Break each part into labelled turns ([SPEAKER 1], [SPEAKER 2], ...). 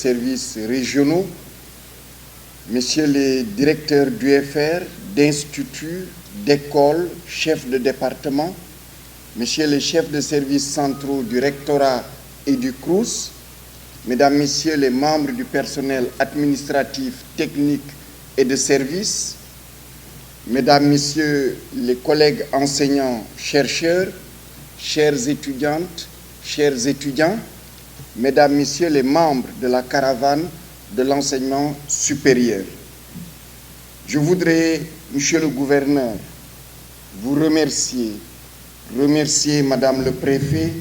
[SPEAKER 1] services régionaux, messieurs les directeurs d'UFR, d'instituts, d'écoles, chefs de département, messieurs les chefs de services centraux du rectorat et du CROUS, mesdames, messieurs les membres du personnel administratif, technique et de service, mesdames, messieurs les collègues enseignants, chercheurs, chères étudiantes, chers étudiants, mesdames, messieurs les membres de la caravane de l'enseignement supérieur. Je voudrais, monsieur le gouverneur, vous remercier madame le préfet,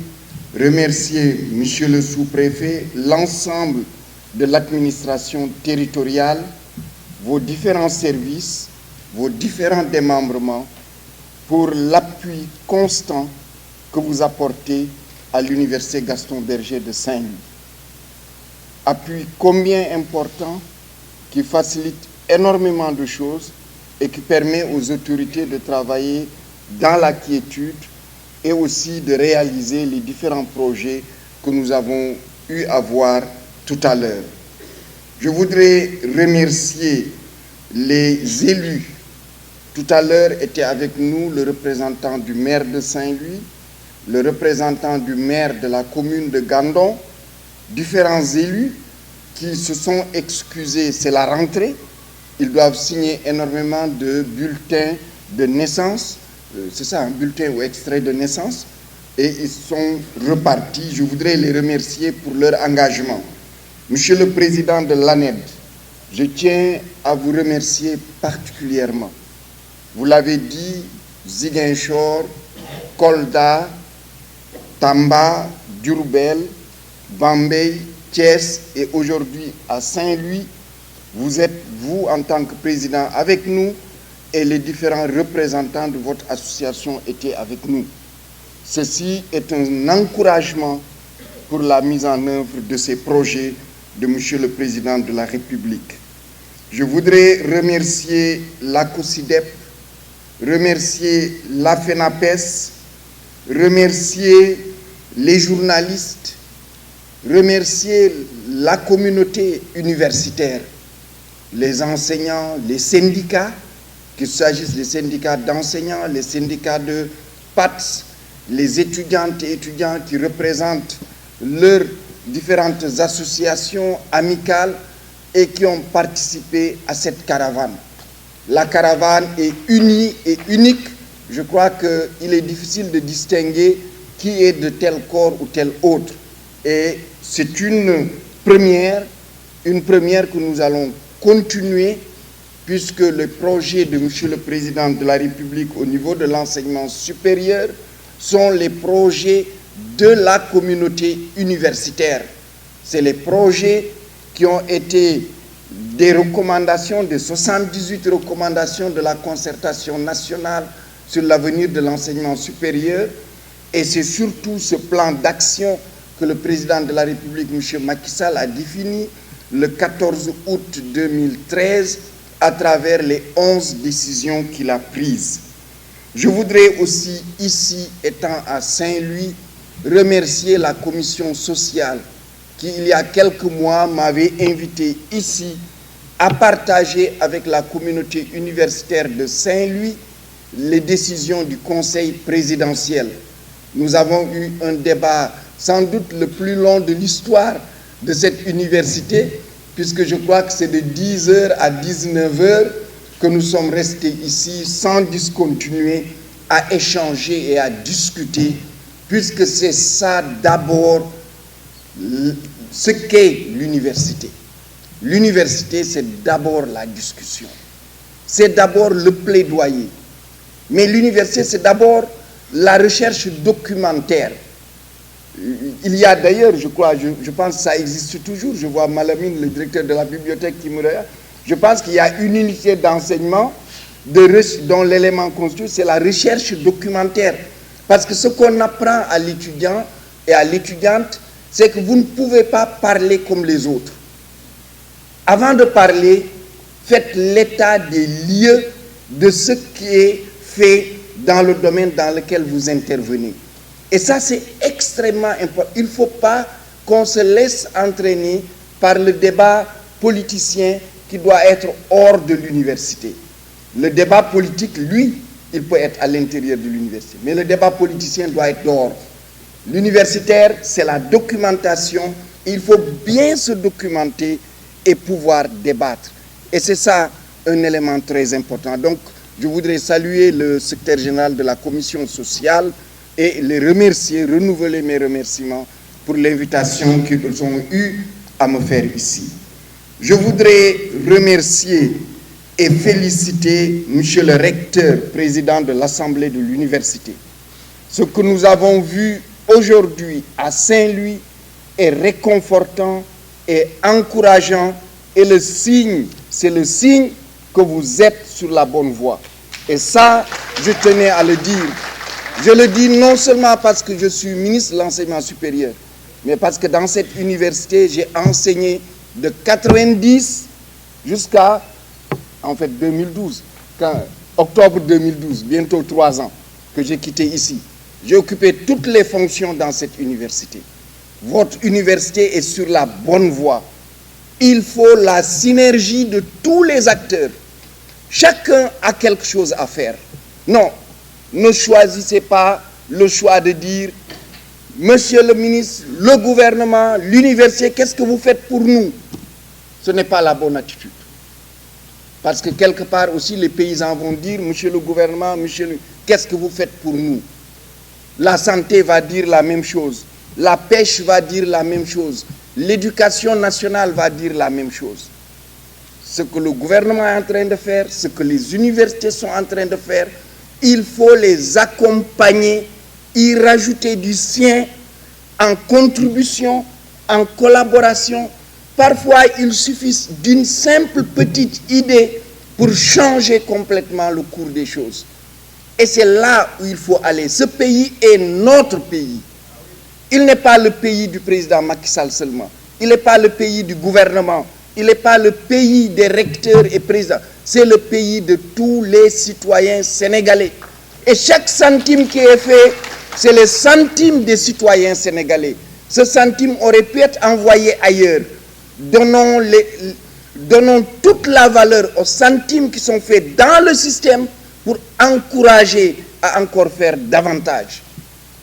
[SPEAKER 1] remercier monsieur le sous-préfet, l'ensemble de l'administration territoriale, vos différents services, vos différents démembrements pour l'appui constant que vous apportez à l'Université Gaston Berger de Saint-Louis. Appui combien important qui facilite énormément de choses et qui permet aux autorités de travailler dans la quiétude et aussi de réaliser les différents projets que nous avons eu à voir tout à l'heure. Je voudrais remercier les élus. Tout à l'heure était avec nous le représentant du maire de Saint-Louis, le représentant du maire de la commune de Gandon, différents élus qui se sont excusés, c'est la rentrée, ils doivent signer énormément de bulletins de naissance, c'est ça, un bulletin ou extrait de naissance, et ils sont repartis. Je voudrais les remercier pour leur engagement. Monsieur le Président de l'ANED, je tiens à vous remercier particulièrement. Vous l'avez dit, Ziguinchor, Kolda, Tamba, Diourbel, Bambey, Thiès et aujourd'hui à Saint-Louis, vous êtes, vous en tant que président, avec nous et les différents représentants de votre association étaient avec nous. Ceci est un encouragement pour la mise en œuvre de ces projets de Monsieur le Président de la République. Je voudrais remercier la COSIDEP, remercier la FENAPES, remercier les journalistes, remercier la communauté universitaire, les enseignants, les syndicats, qu'il s'agisse des syndicats d'enseignants, les syndicats de PATS, les étudiantes et étudiants qui représentent leurs différentes associations amicales et qui ont participé à cette caravane. La caravane est unie et unique. Je crois qu'il est difficile de distinguer qui est de tel corps ou tel autre. Et c'est une première que nous allons continuer puisque le projet de Monsieur le Président de la République au niveau de l'enseignement supérieur sont les projets de la communauté universitaire. C'est les projets qui ont été des recommandations, des 78 recommandations de la concertation nationale sur l'avenir de l'enseignement supérieur. Et c'est surtout ce plan d'action que le président de la République, M. Macky Sall, a défini le 14 août 2013 à travers les 11 décisions qu'il a prises. Je voudrais aussi, ici, étant à Saint-Louis, remercier la commission sociale qui, il y a quelques mois, m'avait invité ici à partager avec la communauté universitaire de Saint-Louis les décisions du Conseil présidentiel. Nous avons eu un débat sans doute le plus long de l'histoire de cette université, puisque je crois que c'est de 10h à 19h que nous sommes restés ici sans discontinuer à échanger et à discuter, puisque c'est ça d'abord ce qu'est l'université. L'université, c'est d'abord la discussion. C'est d'abord le plaidoyer. Mais l'université, c'est d'abord la recherche documentaire. Il y a d'ailleurs, je crois, je pense que ça existe toujours, je vois Malamine, le directeur de la bibliothèque qui me regarde, je pense qu'il y a une unité d'enseignement dont l'élément constitue, c'est la recherche documentaire. Parce que ce qu'on apprend à l'étudiant et à l'étudiante, c'est que vous ne pouvez pas parler comme les autres. Avant de parler, faites l'état des lieux de ce qui est fait dans le domaine dans lequel vous intervenez. Et ça, c'est extrêmement important. Il ne faut pas qu'on se laisse entraîner par le débat politicien qui doit être hors de l'université. Le débat politique, lui, il peut être à l'intérieur de l'université, mais le débat politicien doit être dehors. L'universitaire, c'est la documentation. Il faut bien se documenter et pouvoir débattre. Et c'est ça un élément très important. Donc, je voudrais saluer le secrétaire général de la commission sociale et les remercier, renouveler mes remerciements pour l'invitation qu'ils ont eue à me faire ici. Je voudrais remercier et féliciter Monsieur le recteur, président de l'Assemblée de l'université. Ce que nous avons vu aujourd'hui à Saint-Louis est réconfortant et encourageant, et le signe, c'est le signe que vous êtes sur la bonne voie. Et ça, je tenais à le dire. Je le dis non seulement parce que je suis ministre de l'enseignement supérieur, mais parce que dans cette université, j'ai enseigné de 90 jusqu'à, en fait, 2012, octobre 2012, bientôt 3 ans que j'ai quitté ici. J'ai occupé toutes les fonctions dans cette université. Votre université est sur la bonne voie. Il faut la synergie de tous les acteurs. Chacun a quelque chose à faire. Non, ne choisissez pas le choix de dire « Monsieur le ministre, le gouvernement, l'université, qu'est-ce que vous faites pour nous ?» Ce n'est pas la bonne attitude. Parce que quelque part aussi, les paysans vont dire « Monsieur le gouvernement, qu'est-ce que vous faites pour nous ?» La santé va dire la même chose. La pêche va dire la même chose. L'éducation nationale va dire la même chose. Ce que le gouvernement est en train de faire, ce que les universités sont en train de faire, il faut les accompagner, y rajouter du sien en contribution, en collaboration. Parfois, il suffit d'une simple petite idée pour changer complètement le cours des choses. Et c'est là où il faut aller. Ce pays est notre pays. Il n'est pas le pays du président Macky Sall seulement. Il n'est pas le pays du gouvernement. Il n'est pas le pays des recteurs et présidents. C'est le pays de tous les citoyens sénégalais. Et chaque centime qui est fait, c'est le centime des citoyens sénégalais. Ce centime aurait pu être envoyé ailleurs. Donnons toute la valeur aux centimes qui sont faits dans le système pour encourager à encore faire davantage.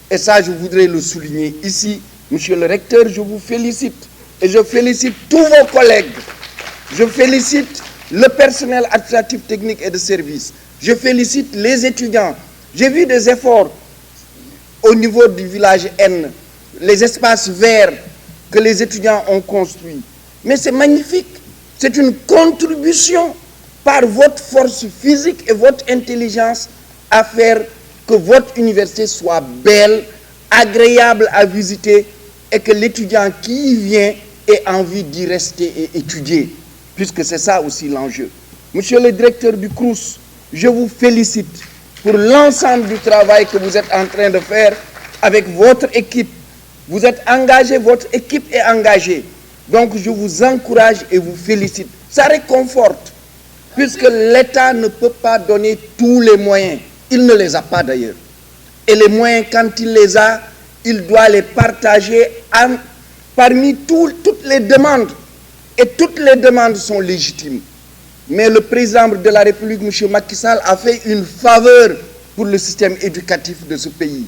[SPEAKER 1] Et ça, je voudrais le souligner ici. Monsieur le recteur, je vous félicite. Et je félicite tous vos collègues. Je félicite le personnel administratif, technique et de service. Je félicite les étudiants. J'ai vu des efforts au niveau du village N, les espaces verts que les étudiants ont construits. Mais c'est magnifique. C'est une contribution par votre force physique et votre intelligence à faire que votre université soit belle, agréable à visiter et que l'étudiant qui y vient ait envie d'y rester et étudier, puisque c'est ça aussi l'enjeu. Monsieur le directeur du CROUS, je vous félicite pour l'ensemble du travail que vous êtes en train de faire avec votre équipe. Vous êtes engagé, votre équipe est engagée. Donc je vous encourage et vous félicite. Ça réconforte, puisque l'État ne peut pas donner tous les moyens. Il ne les a pas d'ailleurs. Et les moyens, quand il les a, il doit les partager parmi toutes les demandes. Et toutes les demandes sont légitimes. Mais le président de la République, M. Macky Sall, a fait une faveur pour le système éducatif de ce pays.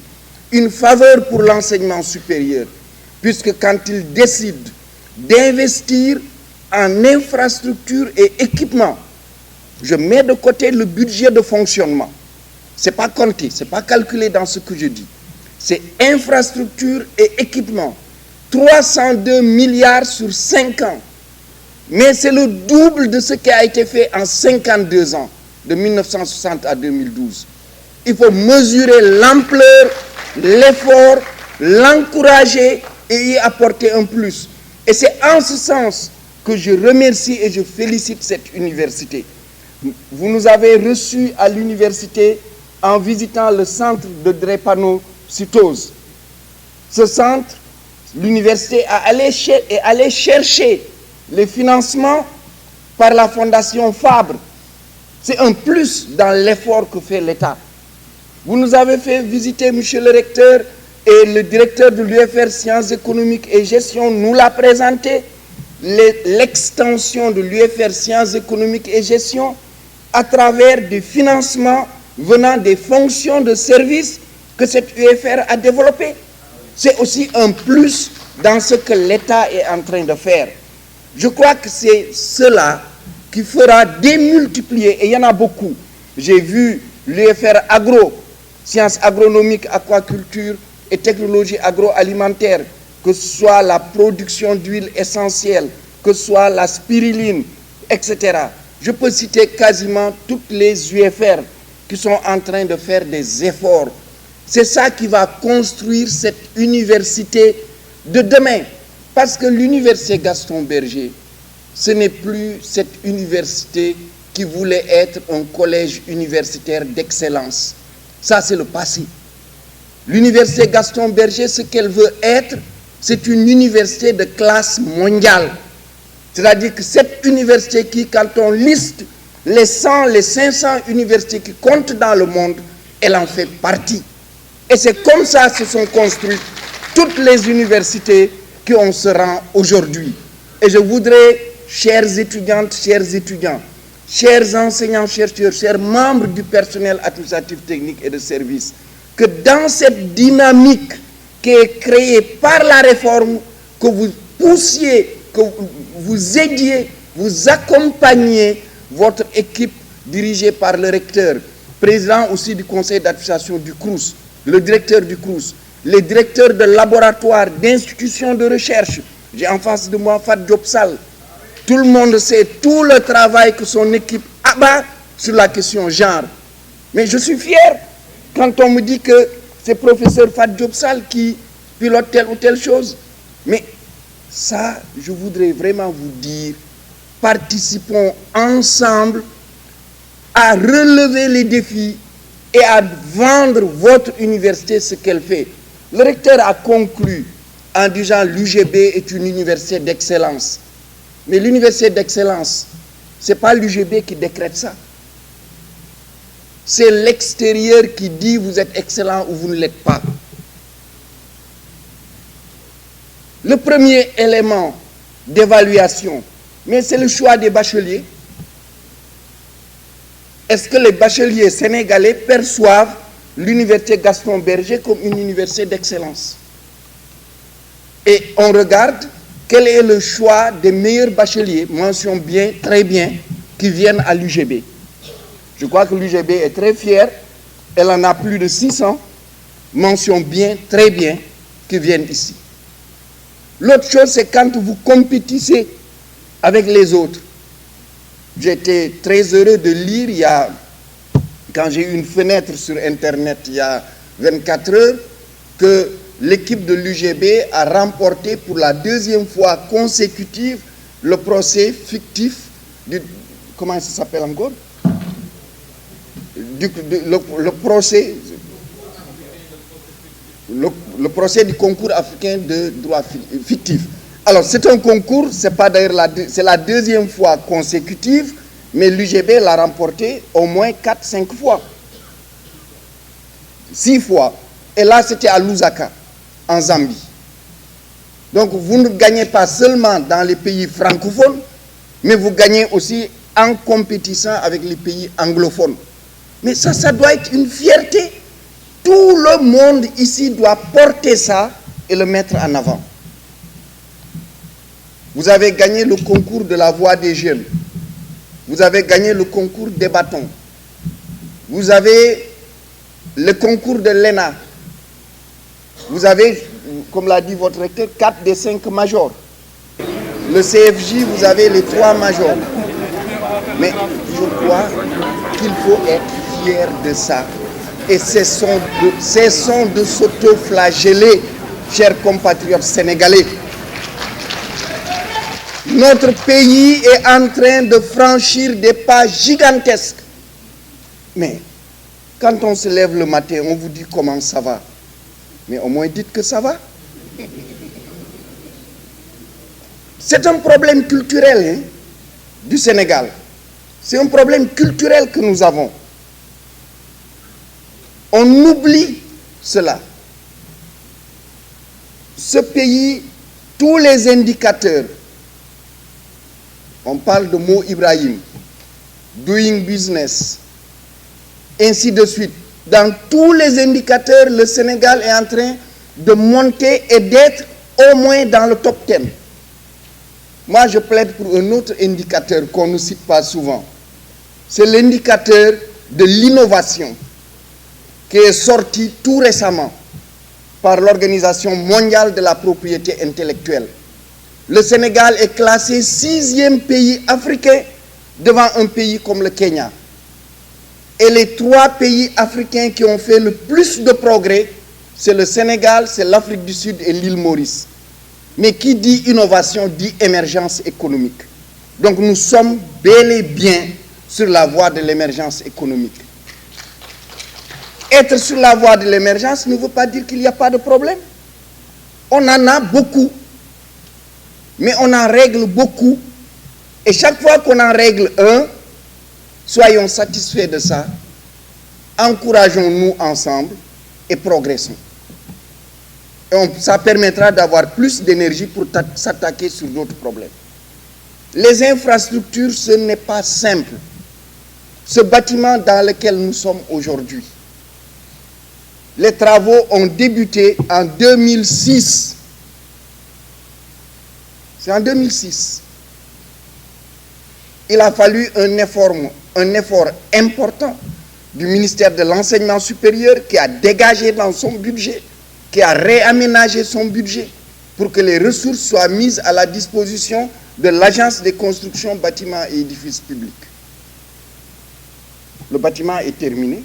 [SPEAKER 1] Une faveur pour l'enseignement supérieur. Puisque quand il décide d'investir en infrastructure et équipement, je mets de côté le budget de fonctionnement. Ce n'est pas compté, ce n'est pas calculé dans ce que je dis. C'est infrastructure et équipement. 302 milliards sur 5 ans. Mais c'est le double de ce qui a été fait en 52 ans, de 1960 à 2012. Il faut mesurer l'ampleur, l'effort, l'encourager et y apporter un plus. Et c'est en ce sens que je remercie et je félicite cette université. Vous nous avez reçus à l'université en visitant le centre de drépanocytose. Ce centre, l'université est allée chercher les financements par la Fondation Fabre. C'est un plus dans l'effort que fait l'État. Vous nous avez fait visiter, monsieur le recteur, et le directeur de l'UFR Sciences économiques et gestion nous l'a présenté. l'extension de l'UFR Sciences économiques et gestion à travers des financements venant des fonctions de service que cette UFR a développé. C'est aussi un plus dans ce que l'État est en train de faire. Je crois que c'est cela qui fera démultiplier, et il y en a beaucoup. J'ai vu l'UFR agro, sciences agronomiques, aquaculture et technologie agroalimentaire, que ce soit la production d'huile essentielle, que ce soit la spiruline, etc. Je peux citer quasiment toutes les UFR qui sont en train de faire des efforts. C'est ça qui va construire cette université de demain. Parce que l'université Gaston Berger, ce n'est plus cette université qui voulait être un collège universitaire d'excellence. Ça, c'est le passé. L'université Gaston Berger, ce qu'elle veut être, c'est une université de classe mondiale. C'est-à-dire que cette université qui, quand on liste les 100, les 500 universités qui comptent dans le monde, elle en fait partie. Et c'est comme ça que se sont construites toutes les universités qui on se rend aujourd'hui. Et je voudrais, chères étudiantes, chers étudiants, chers enseignants, chercheurs, chers membres du personnel administratif, technique et de service, que dans cette dynamique qui est créée par la réforme, que vous poussiez, que vous aidiez, vous accompagniez votre équipe dirigée par le recteur, président aussi du conseil d'administration du CROUS, le directeur du CROUS, les directeurs de laboratoires, d'institutions de recherche. J'ai en face de moi Fat Diop Sall. Tout le monde sait tout le travail que son équipe abat sur la question genre. Mais je suis fier quand on me dit que c'est professeur Fat Diop Sall qui pilote telle ou telle chose. Mais ça, je voudrais vraiment vous dire, participons ensemble à relever les défis et à vendre votre université ce qu'elle fait. Le recteur a conclu en disant l'UGB est une université d'excellence. Mais l'université d'excellence, ce n'est pas l'UGB qui décrète ça. C'est l'extérieur qui dit vous êtes excellent ou vous ne l'êtes pas. Le premier élément d'évaluation, mais c'est le choix des bacheliers. Est-ce que les bacheliers sénégalais perçoivent l'université Gaston Berger comme une université d'excellence? Et on regarde quel est le choix des meilleurs bacheliers, mention bien, très bien, qui viennent à l'UGB. Je crois que l'UGB est très fière, elle en a plus de 600, mention bien, très bien, qui viennent ici. L'autre chose, c'est quand vous compétissez avec les autres. J'étais très heureux de lire, quand j'ai eu une fenêtre sur Internet il y a 24 heures, que l'équipe de l'UGB a remporté pour la deuxième fois consécutive le procès fictif du... Comment ça s'appelle encore? Le procès du concours africain de droit fictif. Alors, c'est un concours, c'est la deuxième fois consécutive, mais l'UGB l'a remporté au moins 4-5 fois. 6 fois. Et là, c'était à Lusaka, en Zambie. Donc, vous ne gagnez pas seulement dans les pays francophones, mais vous gagnez aussi en compétissant avec les pays anglophones. Mais ça doit être une fierté. Tout le monde ici doit porter ça et le mettre en avant. Vous avez gagné le concours de la voix des jeunes. Vous avez gagné le concours des bâtons. Vous avez le concours de l'ENA. Vous avez, comme l'a dit votre recteur, 4 des 5 majors. Le CFJ, vous avez les 3 majors. Mais je crois qu'il faut être fier de ça. Et cessons de s'auto-flageller, chers compatriotes sénégalais. Notre pays est en train de franchir des pas gigantesques. Mais quand on se lève le matin, on vous dit comment ça va. Mais au moins dites que ça va. C'est un problème culturel du Sénégal. C'est un problème culturel que nous avons. On oublie cela. Ce pays, tous les indicateurs On parle de Mo Ibrahim, doing business, ainsi de suite. Dans tous les indicateurs, le Sénégal est en train de monter et d'être au moins dans le top 10. Moi, je plaide pour un autre indicateur qu'on ne cite pas souvent. C'est l'indicateur de l'innovation qui est sorti tout récemment par l'Organisation mondiale de la propriété intellectuelle. Le Sénégal est classé 6e pays africain devant un pays comme le Kenya. Et les 3 pays africains qui ont fait le plus de progrès, c'est le Sénégal, c'est l'Afrique du Sud et l'île Maurice. Mais qui dit innovation dit émergence économique. Donc nous sommes bel et bien sur la voie de l'émergence économique. Être sur la voie de l'émergence ne veut pas dire qu'il n'y a pas de problème. On en a beaucoup, mais on en règle beaucoup. Et chaque fois qu'on en règle un, soyons satisfaits de ça, encourageons-nous ensemble et progressons. Et ça permettra d'avoir plus d'énergie pour s'attaquer sur d'autres problèmes. Les infrastructures, ce n'est pas simple. Ce bâtiment dans lequel nous sommes aujourd'hui, les travaux ont débuté en 2006. C'est en 2006. Il a fallu un effort important du ministère de l'Enseignement supérieur qui a dégagé dans son budget, qui a réaménagé son budget pour que les ressources soient mises à la disposition de l'Agence des constructions, bâtiments et édifices publics. Le bâtiment est terminé.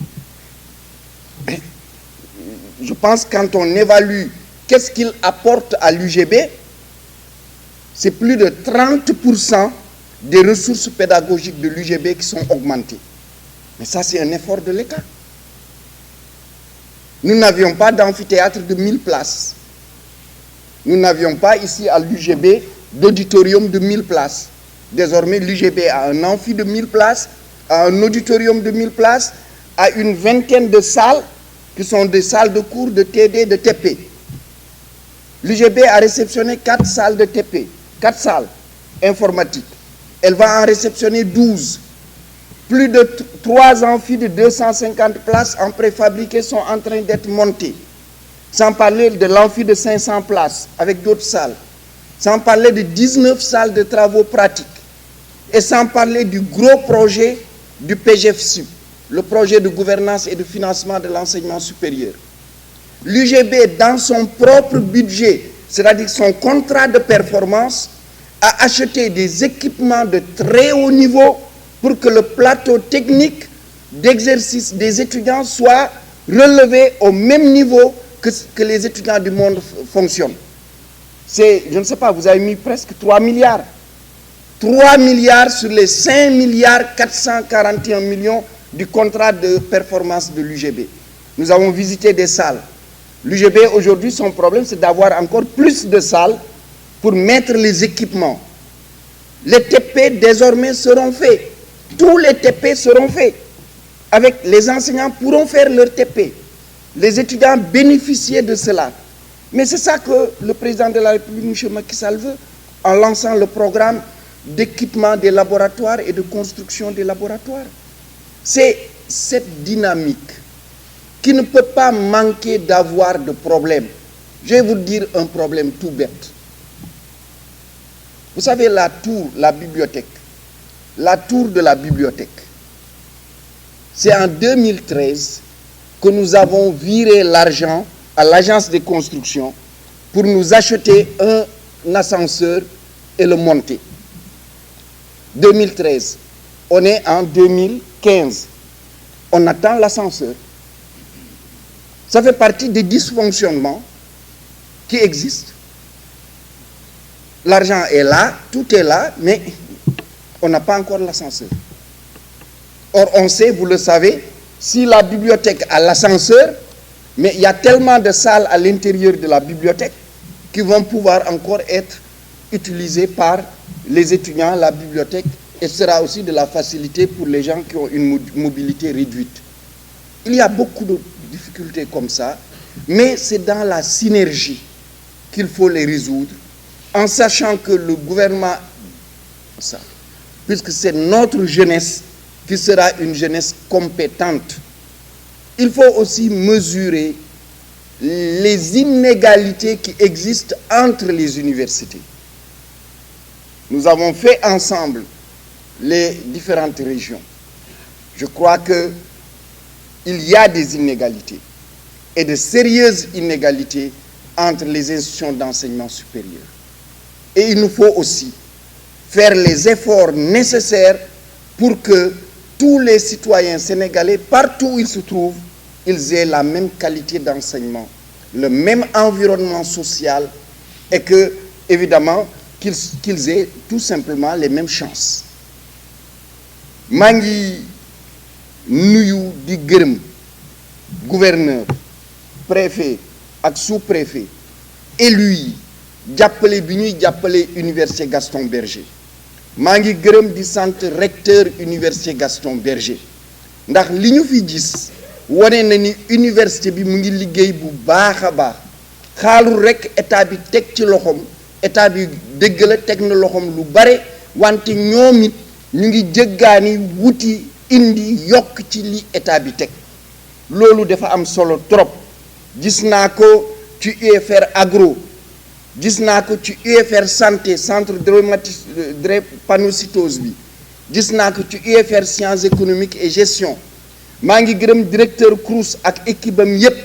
[SPEAKER 1] Je pense que quand on évalue qu'est-ce qu'il apporte à l'UGB, c'est plus de 30% des ressources pédagogiques de l'UGB qui sont augmentées. Mais ça, c'est un effort de l'État. Nous n'avions pas d'amphithéâtre de 1000 places. Nous n'avions pas ici à l'UGB d'auditorium de 1000 places. Désormais, l'UGB a un amphi de 1000 places, a un auditorium de 1000 places, a une vingtaine de salles qui sont des salles de cours de TD, de TP. L'UGB a réceptionné 4 salles de TP, 4 salles informatiques. Elle va en réceptionner 12. Plus de 3 amphis de 250 places en préfabriqué sont en train d'être montés. Sans parler de l'amphi de 500 places avec d'autres salles. Sans parler de 19 salles de travaux pratiques. Et sans parler du gros projet du PGFSUP, le projet de gouvernance et de financement de l'enseignement supérieur. L'UGB, dans son propre budget, c'est-à-dire son contrat de performance, a acheté des équipements de très haut niveau pour que le plateau technique d'exercice des étudiants soit relevé au même niveau que les étudiants du monde fonctionnent. C'est, je ne sais pas, vous avez mis presque 3 milliards. 3 milliards sur les 5 milliards 441 millions du contrat de performance de l'UGB. Nous avons visité des salles. L'UGB, aujourd'hui, son problème, c'est d'avoir encore plus de salles pour mettre les équipements. Les TP, désormais, seront faits. Tous les TP seront faits. Avec les enseignants pourront faire leur TP. Les étudiants bénéficier de cela. Mais c'est ça que le président de la République, M. Macky Sall, veut, en lançant le programme d'équipement des laboratoires et de construction des laboratoires. C'est cette dynamique qui ne peut pas manquer d'avoir de problèmes. Je vais vous dire un problème tout bête. Vous savez, la tour, la bibliothèque, la tour de la bibliothèque, c'est en 2013 que nous avons viré l'argent à l'agence de construction pour nous acheter un ascenseur et le monter. 2013. On est en 2015. On attend l'ascenseur. Ça fait partie des dysfonctionnements qui existent. L'argent est là, tout est là, mais on n'a pas encore l'ascenseur. Or, on sait, vous le savez, si la bibliothèque a l'ascenseur, mais il y a tellement de salles à l'intérieur de la bibliothèque qui vont pouvoir encore être utilisées par les étudiants, la bibliothèque, et sera aussi de la facilité pour les gens qui ont une mobilité réduite. Il y a beaucoup de difficultés comme ça, mais c'est dans la synergie qu'il faut les résoudre, en sachant que le gouvernement, puisque c'est notre jeunesse qui sera une jeunesse compétente. Il faut aussi mesurer les inégalités qui existent entre les universités. Nous avons fait ensemble les différentes régions. Je crois qu'il y a des inégalités, et de sérieuses inégalités entre les institutions d'enseignement supérieur. Et il nous faut aussi faire les efforts nécessaires pour que tous les citoyens sénégalais, partout où ils se trouvent, ils aient la même qualité d'enseignement, le même environnement social, et que, évidemment, qu'ils aient tout simplement les mêmes chances. maa ngi nuyu di gërëm gouverneur, préfet ak sous-préfet, élus yi jàppale bi ñuy jàppale université Gaston Berger. maa ngi gërëm di sant recteur université Gaston Berger ndax li ñu fi gis wane na ni université bi mu ngi liggéey bu baax a baax, xaalul rek état bi teg ci loxoom, état bi dégg la teg na loxoom lu bare, wante ñoom it ñu ngi jëggaani wuti indi yokk ci li état bi teg. loolu dafa am solo trop. gis naa ko ci UFR agro, gis naa ko ci UFR santé, centre drépanocytose bi, gis naa ko ci UFR sciences économiques et gestion. maa ngi gërëm directeur Crous ak équipe am yépp,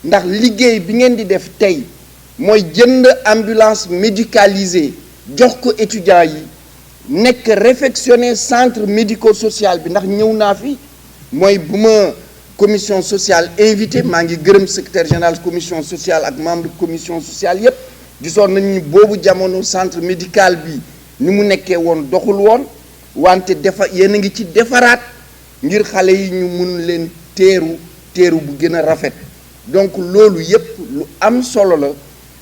[SPEAKER 1] ndax liggéey bi ngeen di def tey mooy jënd ambulance médicalisée jox ko étudiants yi, nekk réfectionner centre médico-social bi, ndax ñëw naa fi mooy bu ma commission sociale invité, maa ngi gërëm secrétaire général commission sociale ak membre commission sociale yépp. gisoon nañu boobu jamono centre médical bi ni mu nekkee woon doxul woon, wante yéen a ngi ci defaraat ngir xale yi ñu mun leen teeru bu gën a rafet. donc loolu yépp lu am solo la,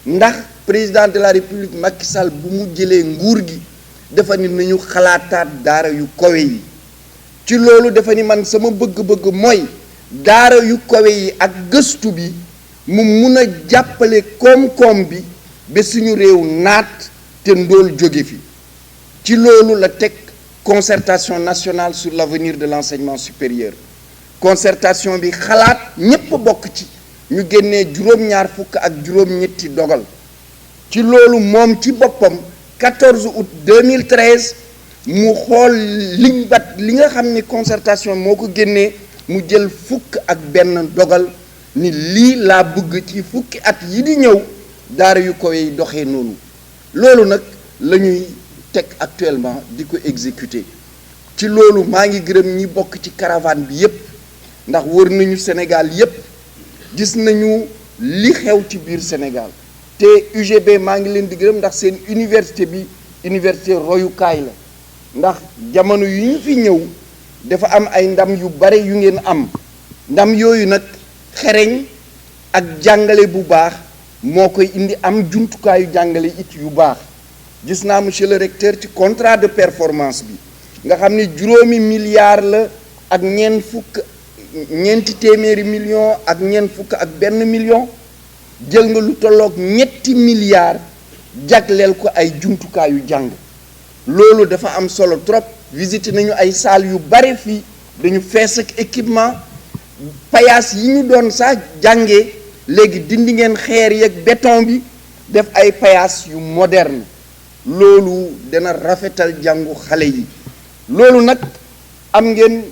[SPEAKER 1] ndax président de la république Macky Sall bu mu jëlee nguur gi dafa ni nañu xalaataat daara yu kawe yi. ci loolu dafa ni man sama bëgg-bëgg mooy daara yu kawe yi ak gëstu bi mu mun a jàppale koom-koom bi ba suñu réew naat te ndóol jóge fi. ci loolu la teg concertation nationale sur l'avenir de l'enseignement supérieur. concertation bi xalaat ñépp bokk ci, ñu génnee juróom-ñaar fukk ak juróom-ñetti dogal. ci loolu moom ci boppam 14 août 2013 mu xool li nga xam ni concertation moo ko génnee, mu jël fukk ak benn dogal ni lii laa bëgg ci fukki at yi di ñëw daara yu kawe yi doxee noonu. loolu nag la ñuy teg actuellement di ko exécuter. ci loolu maa ngi gërëm ñi bokk ci caravane bi yépp, ndax wër nañu Sénégal yépp, gis nañu li xew ci biir Sénégal. te UGB maa ngi leen di gërëm ndax seen université bi université royukaay la, ndax jamono yu ñu fi ñëw dafa am ay ndam yu bare yu ngeen am. ndam yooyu nag xereñ ak jàngale bu baax moo koy indi, am jumtukaayu jàngale it yu baax. gis naa monsieur le recteur ci contrat de performance bi nga xam ni juróomi milliards la ak ñeenti téeméeri million ak ñeent fukk ak benn million, jël nga lu tolloog 3 milliards jagleel ko ay jumtukaayu jàng. loolu dafa am solo trop. visité nañu ay salle yu bare fii, dañu fees ak équipement. payaas yi ñu doon sax jàngee léegi dindi ngeen xeer yi ak béton bi, def ay payaas yu moderne. loolu dana rafetal jàngu xale yi. loolu nag am ngeen,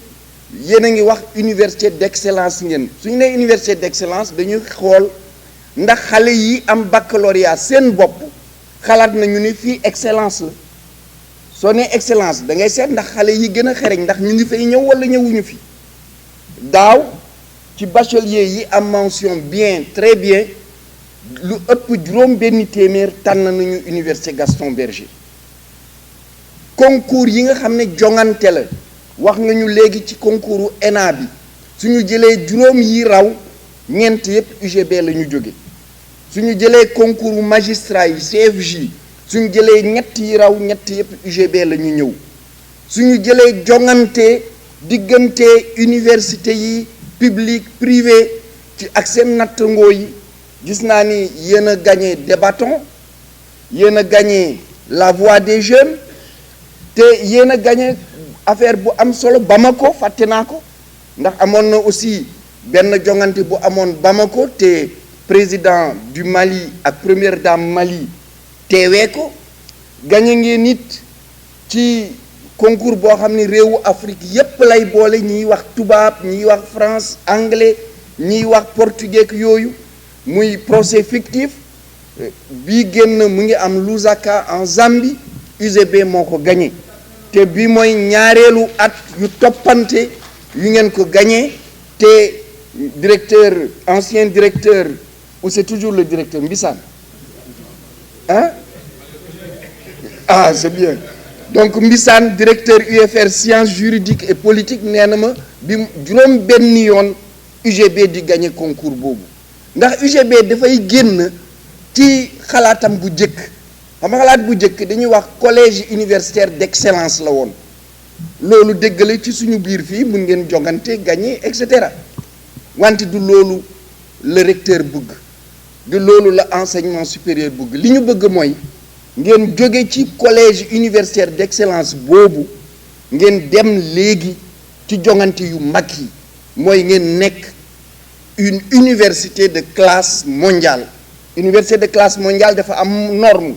[SPEAKER 1] yéen a ngi wax université d'excellence ngeen. suñu nee université d'excellence dañuy xool ndax xale yi am baccalauréat seen bopp xalaat nañu ni fii excellence la. soo nee excellence da ngay seet ndax xale yi gën a xereñ ndax ñu ngi fay ñëw wala ñëwuñu fi. daaw ci bachelier yi am mention bien, très bien, lu ëpp juróom benn téeméer tànn nañu université Gaston Berger. concours yi nga xam ne jongante la, wax nga ñu léegi ci concours ENA bi, suñu jëlee juróom yi raw ñeent yépp UGB la ñu jóge. suñu jëlee concours magistrat yi CFJ, suñu jëlee ñett yi raw ñett yépp UGB la ñu ñëw. suñu jëlee jongante diggante université yi public privé ci ak seen nattangoo yi, gis naa ni yéen a gagné Débatton, yéen a gagné La Voix des Jeunes, te yéen a gagné affaire bu am solo Bamako fàtte naa ko ndax amoon na aussi benn jongante bu amoon Bamako te président du Mali ak première dame Mali teewee ko gagné ngeen nit ci concours boo xam ne réewu Afrique yépp lay boole ñiy wax tubaab ñiy wax France anglais ñiy wax portugais yooyu muy procès fictif bii génn mu ngi am Lusaka en Zambie UGB moo ko gagné te bi mooy ñaareelu at yu toppante yu ngeen ko gagné te directeur ancien directeur ou c'est toujours le directeur Mbissane hein ah c'est bien donc Mbissane directeur UFR sciences juridiques et politiques nee na ma bi juróom benn yoon UGB di gagné concours boobu ndax UGB dafay génn ci xalaatam bu jëkk xam nga xalaat bu jëkk dañuy wax collège universitaire d'excellence la woon loolu déggale ci suñu biir fii mun ngeen jongante gagné et cetera wante du loolu le recteur bëgg du loolu la enseignement supérieur bëgg li ñu bëgg mooy ngeen jóge ci collège universitaire d'excellence boobu ngeen dem léegi ci jongante yu mag yi mooy ngeen nekk une université de classe mondiale université de classe mondiale dafa am norme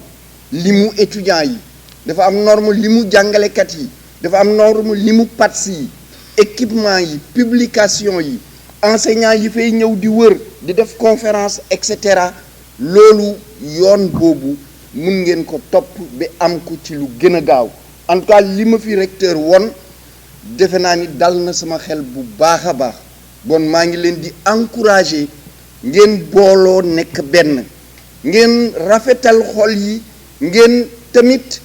[SPEAKER 1] li mu étudiants yi dafa am norme li mu jàngalekat yi dafa am norme li mu PATS yi équipement yi publication yi enseignants yi fay ñëw di wër di def conférence et cetera loolu yoon boobu mun ngeen ko topp ba am ko ci lu gën a gaaw en tout cas li ma fi recteur won defe naa ni dal na sama xel bu baax a baax bon maa ngi leen di encourager ngeen booloo nekk benn ngeen rafetal xol yi ngeen tamit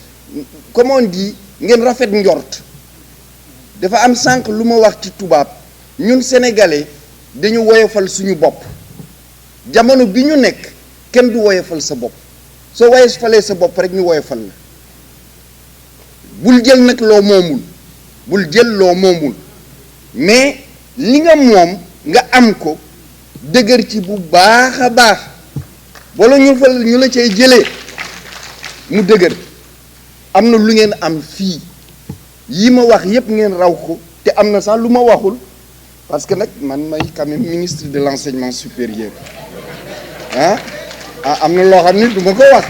[SPEAKER 1] comme on dit ngeen rafet njort dafa am sànq lu ma wax ci tubaab ñun sénégalais dañu woyofal suñu bopp jamono bi ñu nekk kenn du woyofal sa bopp soo woyofalee sa bopp rek ñu woyofal la bul jël nag loo moomul bul jël loo moomul mais li nga moom nga am ko dëgër ci bu baax a baax wala ñu la cay jëlee mu dëgër am na lu ngeen am fii yi ma wax yépp ngeen raw ko te am na sax lu ma waxul parce que nag man may quand même ministre de l'enseignement supérieur am na loo xam ni du ma ko wax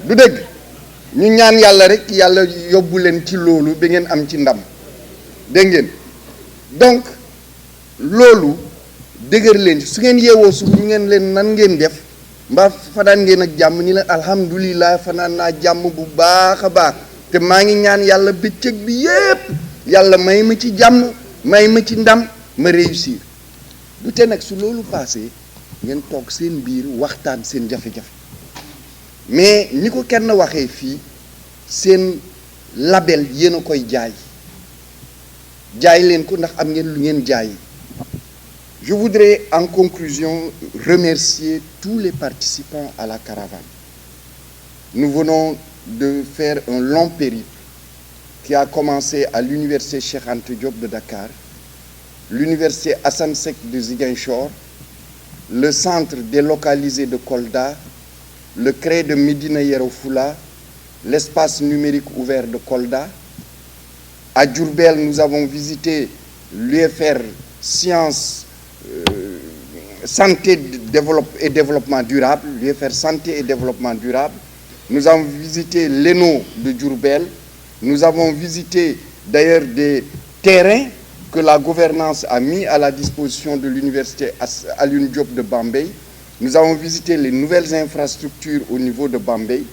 [SPEAKER 1] du dëgg ñu ñaan yàlla rek yàlla yóbbu leen ci loolu ba ngeen am ci ndam dégg ngeen donc loolu dëgër leen su ngeen yeewoo su ñu ngeen leen nan ngeen def mbaa fanaan ngeen ak jàmm ni leen alhamdulilah fanaan naa jàmm bu baax a baax te maa ngi ñaan yàlla bëccëg bi yépp yàlla may ma ci jàmm may ma ci ndam ma réussir du te nag su loolu passé ngeen toog seen biir waxtaan seen jafe-jafe mais ni ko kenn waxee fii seen label yéen a koy jaay leen ko ndax am ngeen lu ngeen jaay. Je voudrais en conclusion remercier tous les participants à la caravane. Nous venons de faire un long périple qui a commencé à l'université Cheikh Anta Diop de Dakar, l'université Assane Seck de Ziguinchor, le centre délocalisé de Kolda, le CREI de Médina Yoro Foulah, l'espace numérique ouvert de Kolda. À Diourbel, nous avons visité l'UFR Sciences, Santé et Développement Durable, l'UFR Santé et Développement Durable. Nous avons visité l'ENO de Diourbel. Nous avons visité d'ailleurs des terrains que la gouvernance a mis à la disposition de l'université Alioune Diop de Bambey. Nous avons visité les nouvelles infrastructures au niveau de Bambey.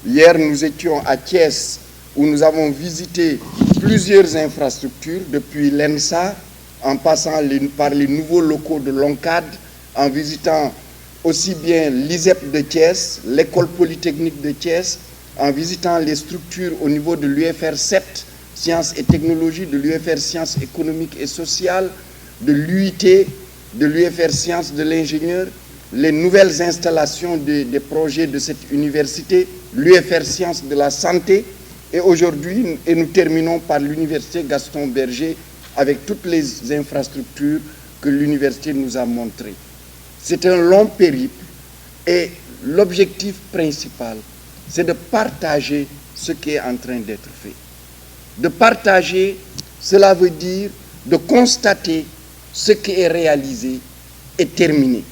[SPEAKER 1] Hier, nous étions à Thiès où nous avons visité plusieurs infrastructures depuis l'ENSA, en passant par les nouveaux locaux de l'ONCAD, en visitant aussi bien l'ISEP de Thiès, l'école polytechnique de Thiès, en visitant les structures au niveau de l'UFR 7, Sciences et Technologies, de l'UFR Sciences économiques et sociales, de l'UIT, de l'UFR Sciences de l'ingénieur, les nouvelles installations des projets de cette université, l'UFR Sciences de la santé, et aujourd'hui, et nous terminons par l'université Gaston Berger, avec toutes les infrastructures que l'université nous a montrées. C'est un long périple et l'objectif principal, c'est de partager ce qui est en train d'être fait. De partager, cela veut dire de constater ce qui est réalisé et terminé,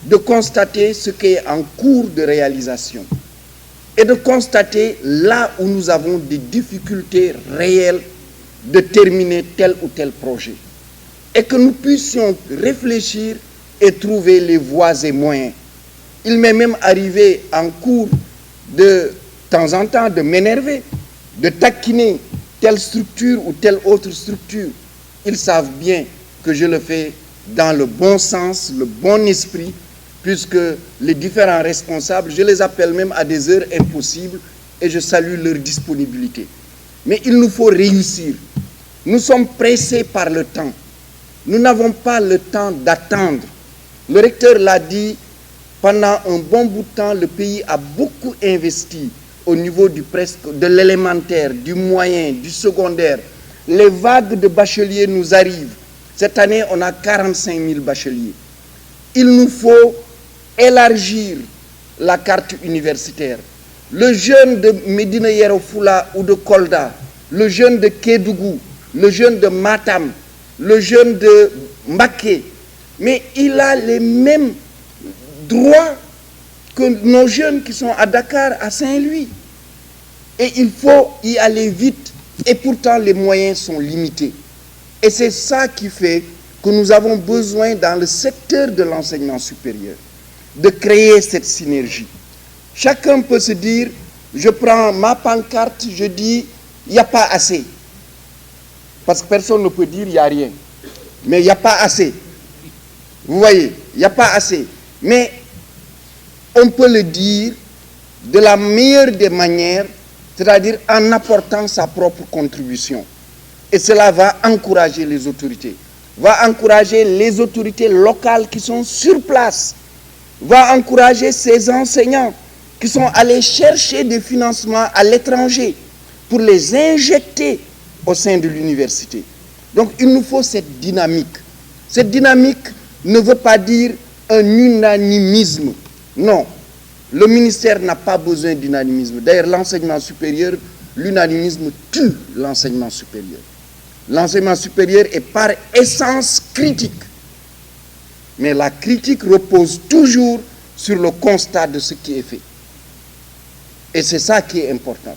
[SPEAKER 1] de constater ce qui est en cours de réalisation et de constater là où nous avons des difficultés réelles de terminer tel ou tel projet et que nous puissions réfléchir et trouver les voies et moyens. Il m'est même arrivé en cours de temps en temps de m'énerver, de taquiner telle structure ou telle autre structure. Ils savent bien que je le fais dans le bon sens, le bon esprit, puisque les différents responsables, je les appelle même à des heures impossibles et je salue leur disponibilité. Mais il nous faut réussir. Nous sommes pressés par le temps. Nous n'avons pas le temps d'attendre. Le recteur l'a dit, pendant un bon bout de temps, le pays a beaucoup investi au niveau de l'élémentaire, du moyen, du secondaire. Les vagues de bacheliers nous arrivent. Cette année, on a 45 000 bacheliers. Il nous faut élargir la carte universitaire. Le jeune de Médina Yoro Fula ou de Kolda, le jeune de Kédougou, le jeune de Matam, le jeune de Mbaké, mais il a les mêmes droits que nos jeunes qui sont à Dakar, à Saint-Louis. Et il faut y aller vite. Et pourtant, les moyens sont limités. Et c'est ça qui fait que nous avons besoin, dans le secteur de l'enseignement supérieur, de créer cette synergie. Chacun peut se dire, je prends ma pancarte, je dis, il n'y a pas assez. Parce que personne ne peut dire, il n'y a rien. Mais il n'y a pas assez. Vous voyez, il n'y a pas assez. Mais on peut le dire de la meilleure des manières, c'est-à-dire en apportant sa propre contribution. Et cela va encourager les autorités locales qui sont sur place, va encourager ces enseignants qui sont allés chercher des financements à l'étranger pour les injecter au sein de l'université. Donc il nous faut cette dynamique. Cette dynamique ne veut pas dire un unanimisme. Non, le ministère n'a pas besoin d'unanimisme. D'ailleurs, l'enseignement supérieur, l'unanimisme tue l'enseignement supérieur. L'enseignement supérieur est par essence critique. Mais la critique repose toujours sur le constat de ce qui est fait. Et c'est ça qui est important.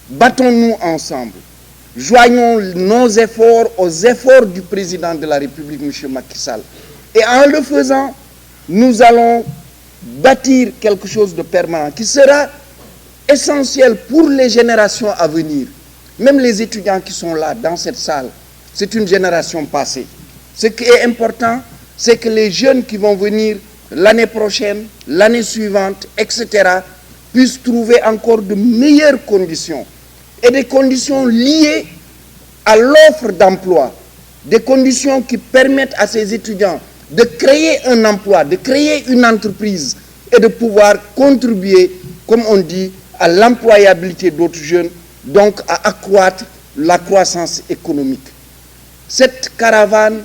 [SPEAKER 1] Battons-nous ensemble. Joignons nos efforts aux efforts du président de la République, M. Macky Sall. Et en le faisant, nous allons bâtir quelque chose de permanent qui sera essentiel pour les générations à venir. Même les étudiants qui sont là, dans cette salle, c'est une génération passée. Ce qui est important, c'est que les jeunes qui vont venir l'année prochaine, l'année suivante, etc., puissent trouver encore de meilleures conditions. Et des conditions liées à l'offre d'emploi. Des conditions qui permettent à ces étudiants de créer un emploi, de créer une entreprise et de pouvoir contribuer, comme on dit, à l'employabilité d'autres jeunes, donc à accroître la croissance économique. Cette caravane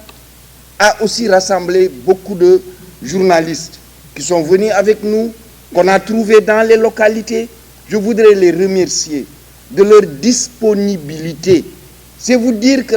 [SPEAKER 1] a aussi rassemblé beaucoup de journalistes qui sont venus avec nous, qu'on a trouvés dans les localités. Je voudrais les remercier de leur disponibilité. C'est vous dire que